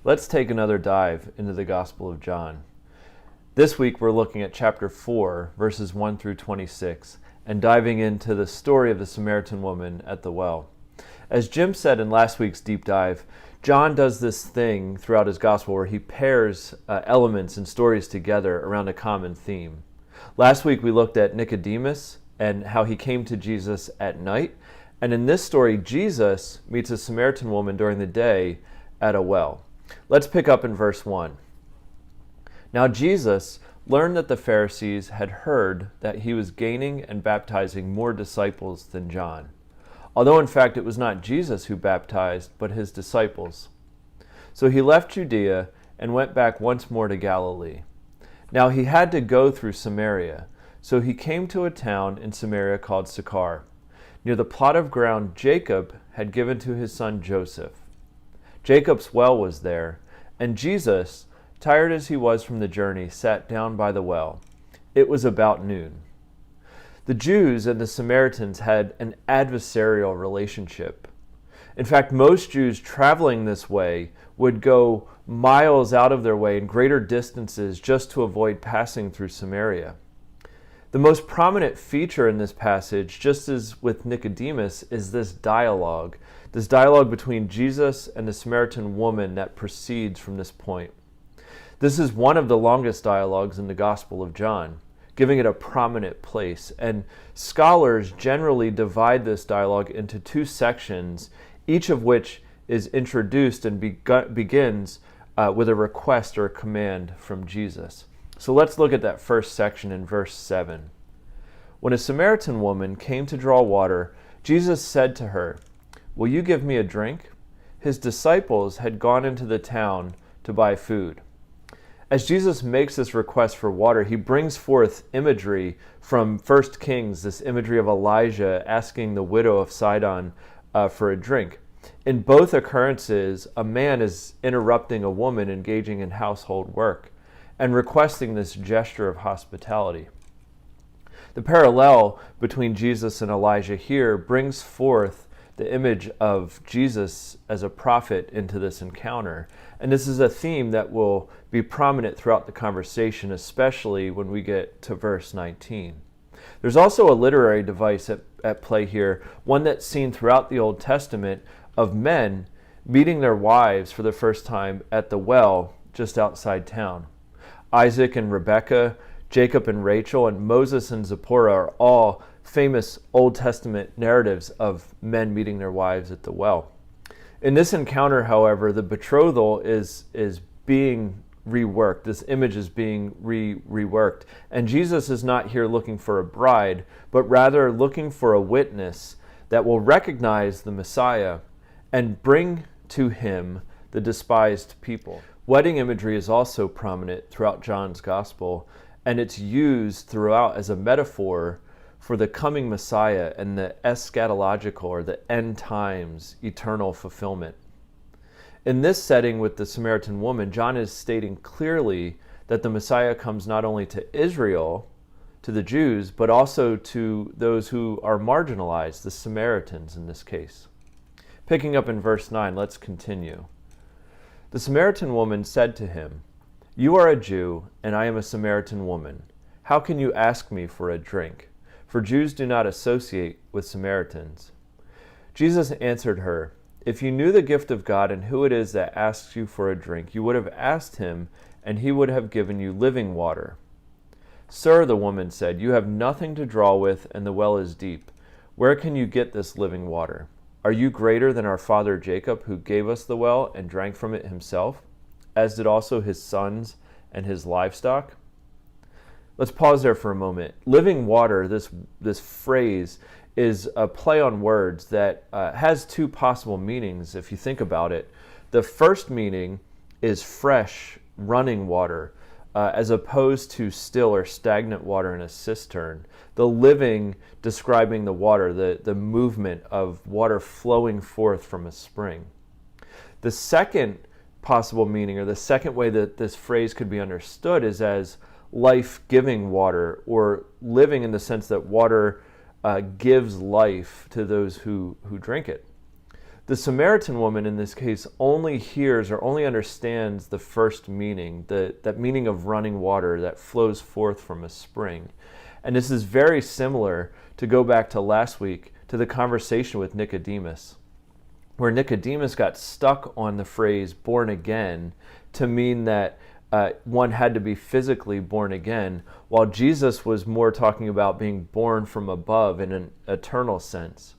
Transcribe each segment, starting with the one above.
Let's take another dive into the Gospel of John. This week we're looking at chapter 4, verses 1 through 26, and diving into the story of the Samaritan woman at the well. As Jim said in last week's deep dive, John does this thing throughout his Gospel where he pairs elements and stories together around a common theme. Last week we looked at Nicodemus and how he came to Jesus at night, and in this story Jesus meets a Samaritan woman during the day at a well. Let's pick up in verse 1. Now Jesus learned that the Pharisees had heard that he was gaining and baptizing more disciples than John, although in fact it was not Jesus who baptized, but his disciples. So he left Judea and went back once more to Galilee. Now he had to go through Samaria, so he came to a town in Samaria called Sychar, near the plot of ground Jacob had given to his son Joseph. Jacob's well was there, and Jesus, tired as he was from the journey, sat down by the well. It was about noon. The Jews and the Samaritans had an adversarial relationship. In fact, most Jews traveling this way would go miles out of their way in greater distances just to avoid passing through Samaria. The most prominent feature in this passage, just as with Nicodemus, is this dialogue between Jesus and the Samaritan woman that proceeds from this point. This is one of the longest dialogues in the Gospel of John, giving it a prominent place. And scholars generally divide this dialogue into two sections, each of which is introduced and begins with a request or a command from Jesus. So let's look at that first section in verse 7. When a Samaritan woman came to draw water, Jesus said to her, "Will you give me a drink?" His disciples had gone into the town to buy food. As Jesus makes this request for water, he brings forth imagery from 1 Kings, this imagery of Elijah asking the widow of Sidon for a drink. In both occurrences, a man is interrupting a woman engaging in household work and requesting this gesture of hospitality. The parallel between Jesus and Elijah here brings forth the image of Jesus as a prophet into this encounter. And this is a theme that will be prominent throughout the conversation, especially when we get to verse 19. There's also a literary device at play here, one that's seen throughout the Old Testament of men meeting their wives for the first time at the well just outside town. Isaac and Rebekah, Jacob and Rachel, and Moses and Zipporah are all famous Old Testament narratives of men meeting their wives at the well. In this encounter, however, the betrothal is being reworked. This image is being reworked. And Jesus is not here looking for a bride, but rather looking for a witness that will recognize the Messiah and bring to him the despised people. Wedding imagery is also prominent throughout John's Gospel, and it's used throughout as a metaphor for the coming Messiah and the eschatological or the end times eternal fulfillment. In this setting with the Samaritan woman, John is stating clearly that the Messiah comes not only to Israel, to the Jews, but also to those who are marginalized, the Samaritans in this case. Picking up in verse 9, let's continue. The Samaritan woman said to him, "You are a Jew, and I am a Samaritan woman. How can you ask me for a drink? For Jews do not associate with Samaritans." Jesus answered her, "If you knew the gift of God and who it is that asks you for a drink, you would have asked him, and he would have given you living water." "Sir," the woman said, "you have nothing to draw with, and the well is deep. Where can you get this living water? Are you greater than our father Jacob, who gave us the well and drank from it himself, as did also his sons and his livestock?" Let's pause there for a moment. Living water, this phrase, is a play on words that has two possible meanings if you think about it. The first meaning is fresh, running water, as opposed to still or stagnant water in a cistern. The living describing the water, the movement of water flowing forth from a spring. The second possible meaning, or the second way that this phrase could be understood, is as life-giving water, or living in the sense that water gives life to those who drink it. The Samaritan woman in this case only hears or only understands the first meaning, that meaning of running water that flows forth from a spring. And this is very similar, to go back to last week, to the conversation with Nicodemus, where Nicodemus got stuck on the phrase born again to mean that one had to be physically born again, while Jesus was more talking about being born from above in an eternal sense.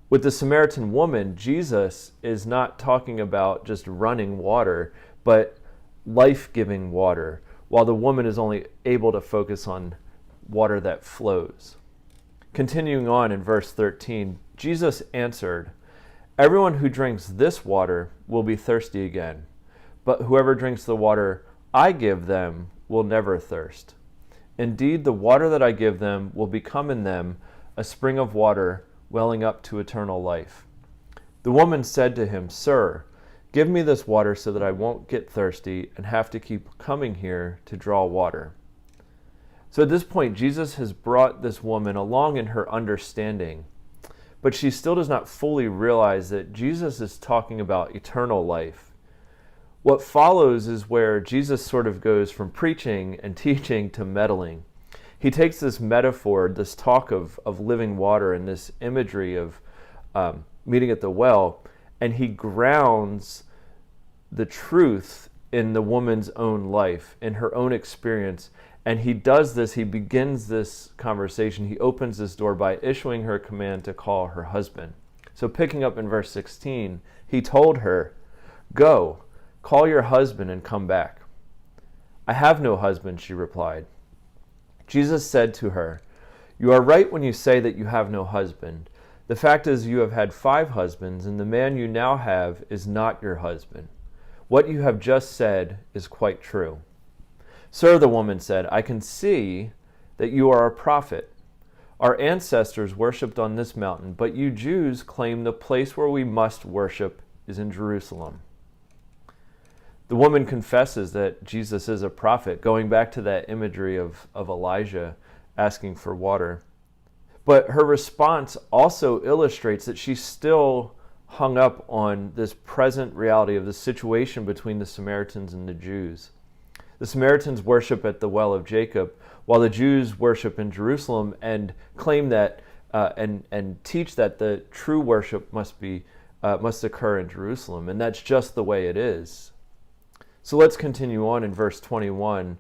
With the Samaritan woman, Jesus is not talking about just running water, but life-giving water, while the woman is only able to focus on water that flows. Continuing on in verse 13, Jesus answered, "Everyone who drinks this water will be thirsty again, but whoever drinks the water I give them will never thirst. Indeed, the water that I give them will become in them a spring of water welling up to eternal life." The woman said to him, "Sir, give me this water so that I won't get thirsty and have to keep coming here to draw water." So at this point, Jesus has brought this woman along in her understanding, but she still does not fully realize that Jesus is talking about eternal life. What follows is where Jesus sort of goes from preaching and teaching to meddling. He takes this metaphor, this talk of living water and this imagery of meeting at the well, and he grounds the truth in the woman's own life, in her own experience. And he does this, he begins this conversation, he opens this door by issuing her a command to call her husband. So picking up in verse 16, he told her, "Go, call your husband and come back." "I have no husband," she replied. Jesus said to her, "You are right when you say that you have no husband. The fact is you have had 5 husbands, and the man you now have is not your husband. What you have just said is quite true." "Sir," the woman said, "I can see that you are a prophet. Our ancestors worshipped on this mountain, but you Jews claim the place where we must worship is in Jerusalem." The woman confesses that Jesus is a prophet, going back to that imagery of Elijah asking for water. But her response also illustrates that she's still hung up on this present reality of the situation between the Samaritans and the Jews. The Samaritans worship at the well of Jacob, while the Jews worship in Jerusalem and claim that and teach that the true worship must occur in Jerusalem, and that's just the way it is. So let's continue on in verse 21.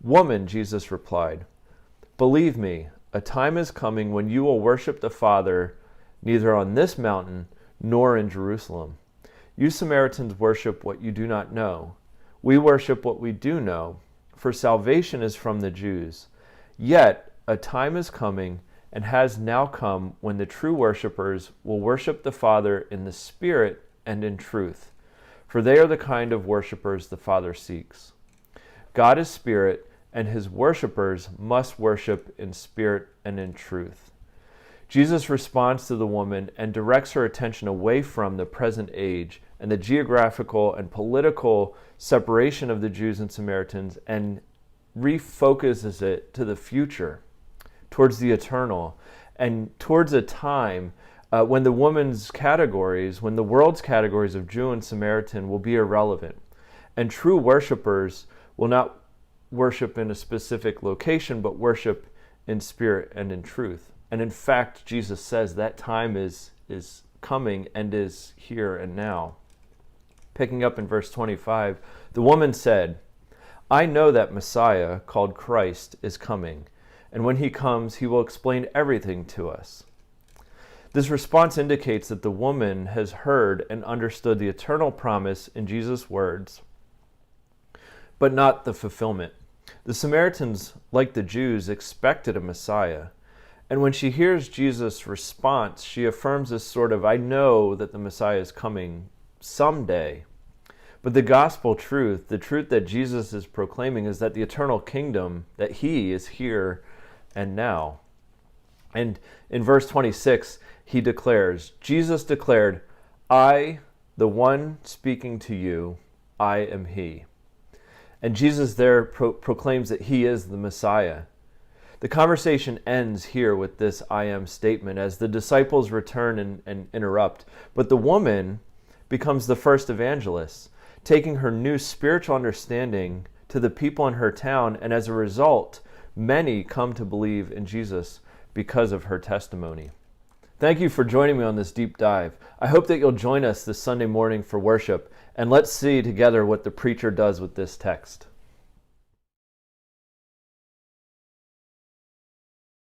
"Woman," Jesus replied, "believe me, a time is coming when you will worship the Father neither on this mountain nor in Jerusalem. You Samaritans worship what you do not know. We worship what we do know, for salvation is from the Jews. Yet a time is coming and has now come when the true worshipers will worship the Father in the Spirit and in truth, for they are the kind of worshipers the Father seeks. God is Spirit, and his worshipers must worship in spirit and in truth." Jesus responds to the woman and directs her attention away from the present age and the geographical and political separation of the Jews and Samaritans, and refocuses it to the future, towards the eternal, and towards a time when the world's categories of Jew and Samaritan will be irrelevant, and true worshipers will not worship in a specific location, but worship in spirit and in truth. And in fact, Jesus says that time is coming and is here and now. Picking up in verse 25, the woman said, "I know that Messiah, called Christ, is coming, and when he comes, he will explain everything to us." This response indicates that the woman has heard and understood the eternal promise in Jesus' words, but not the fulfillment. The Samaritans, like the Jews, expected a Messiah. And when she hears Jesus' response, she affirms this sort of, "I know that the Messiah is coming someday." But the gospel truth, the truth that Jesus is proclaiming, is that the eternal kingdom, that he is here and now. And in verse 26, Jesus declared, "I, the one speaking to you, I am he." And Jesus there proclaims that he is the Messiah. The conversation ends here with this I am statement as the disciples return and interrupt. But the woman becomes the first evangelist, taking her new spiritual understanding to the people in her town, and as a result, many come to believe in Jesus because of her testimony. Thank you for joining me on this deep dive. I hope that you'll join us this Sunday morning for worship, and let's see together what the preacher does with this text.